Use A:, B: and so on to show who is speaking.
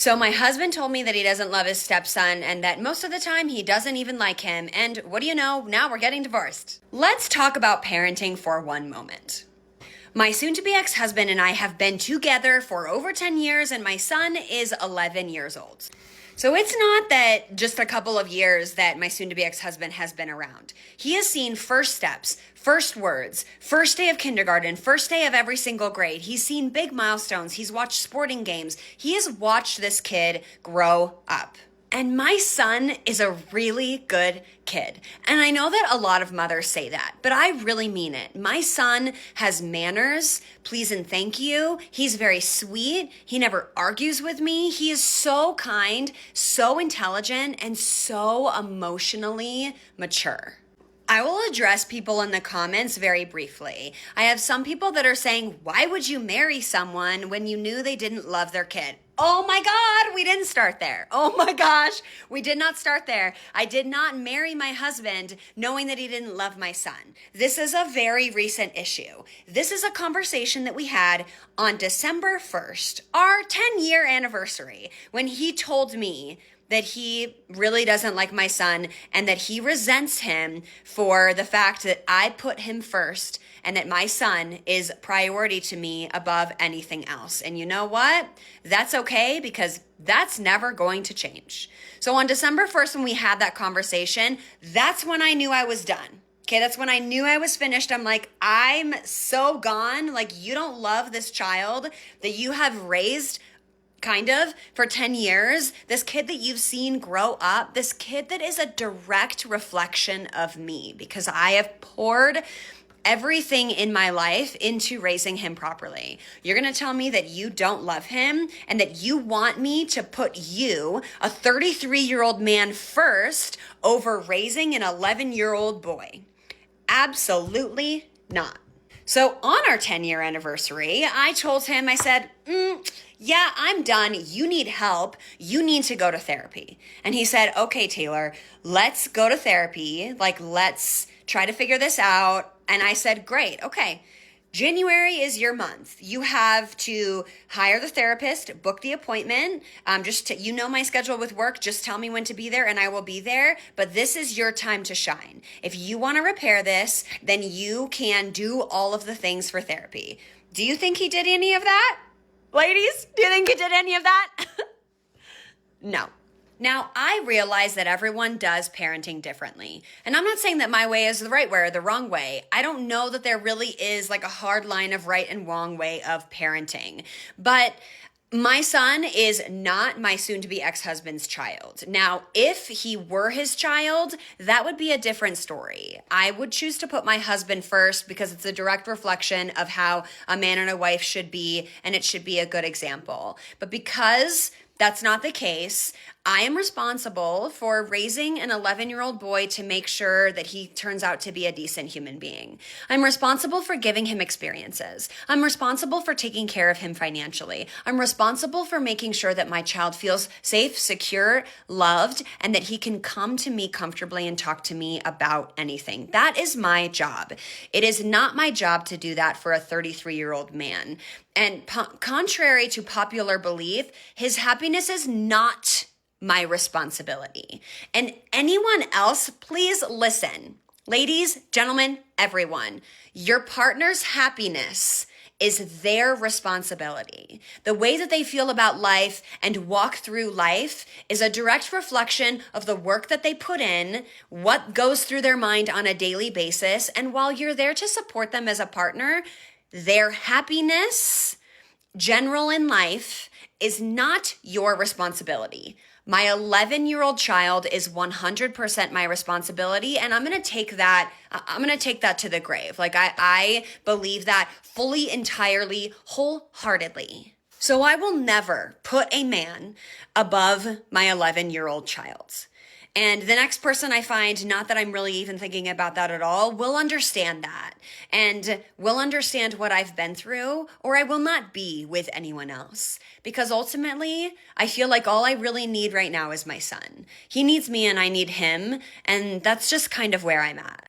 A: So my husband told me that he doesn't love his stepson and that most of the time he doesn't even like him. And what do you know? Now we're getting divorced. Let's talk about parenting for one moment. My soon-to-be ex-husband and I have been together for over 10 years and my son is 11 years old. So it's not that just a couple of years that my soon-to-be ex-husband has been around. He has seen first steps, first words, first day of kindergarten, first day of every single grade. He's seen big milestones. He's watched sporting games. He has watched this kid grow up. And my son is a really good kid. And I know that a lot of mothers say that, but I really mean it. My son has manners, please and thank you. He's very sweet. He never argues with me. He is so kind, so intelligent, and so emotionally mature. I will address people in the comments very briefly. I have some people that are saying, why would you marry someone when you knew they didn't love their kid? Oh my God, we didn't start there. Oh my gosh, we did not start there. I did not marry my husband knowing that he didn't love my son. This is a very recent issue. This is a conversation that we had on December 1st, our 10-year anniversary, when he told me that he really doesn't like my son and that he resents him for the fact that I put him first and that my son is priority to me above anything else. And you know what? That's okay because that's never going to change. So on December 1st, when we had that conversation, that's when I knew I was done. Okay, that's when I knew I was finished. I'm like, I'm so gone. Like, you don't love this child that you have raised kind of for 10 years, this kid that you've seen grow up, this kid that is a direct reflection of me because I have poured everything in my life into raising him properly. You're going to tell me that you don't love him and that you want me to put you, a 33-year-old man, first over raising an 11-year-old boy. Absolutely not. So on our 10-year anniversary, I told him, I said, yeah, I'm done. You need help. You need to go to therapy. And he said, okay, Taylor, let's go to therapy. Like, let's try to figure this out. And I said, great. Okay. January is your month. You have to hire the therapist, book the appointment. You know my schedule with work. Just tell me when to be there and I will be there. But this is your time to shine. If you want to repair this, then you can do all of the things for therapy. Do you think he did any of that? Ladies, do you think he did any of that? No. Now, I realize that everyone does parenting differently. And I'm not saying that my way is the right way or the wrong way. I don't know that there really is like a hard line of right and wrong way of parenting. But my son is not my soon-to-be ex-husband's child. Now, if he were his child, that would be a different story. I would choose to put my husband first because it's a direct reflection of how a man and a wife should be, and it should be a good example. But because that's not the case, I am responsible for raising an 11-year-old boy to make sure that he turns out to be a decent human being. I'm responsible for giving him experiences. I'm responsible for taking care of him financially. I'm responsible for making sure that my child feels safe, secure, loved, and that he can come to me comfortably and talk to me about anything. That is my job. It is not my job to do that for a 33-year-old man. And contrary to popular belief, his happiness is not my responsibility. And anyone else, please listen. Ladies, gentlemen, everyone, your partner's happiness is their responsibility. The way that they feel about life and walk through life is a direct reflection of the work that they put in, what goes through their mind on a daily basis. And while you're there to support them as a partner, their happiness, general in life, is not your responsibility. My 11-year-old child is 100% my responsibility, and I'm going to take that to the grave. Like I believe that fully, entirely, wholeheartedly. So I will never put a man above my 11-year-old child. And the next person I find, not that I'm really even thinking about that at all, will understand that and will understand what I've been through, or I will not be with anyone else. Because ultimately, I feel like all I really need right now is my son. He needs me and I need him, and that's just kind of where I'm at.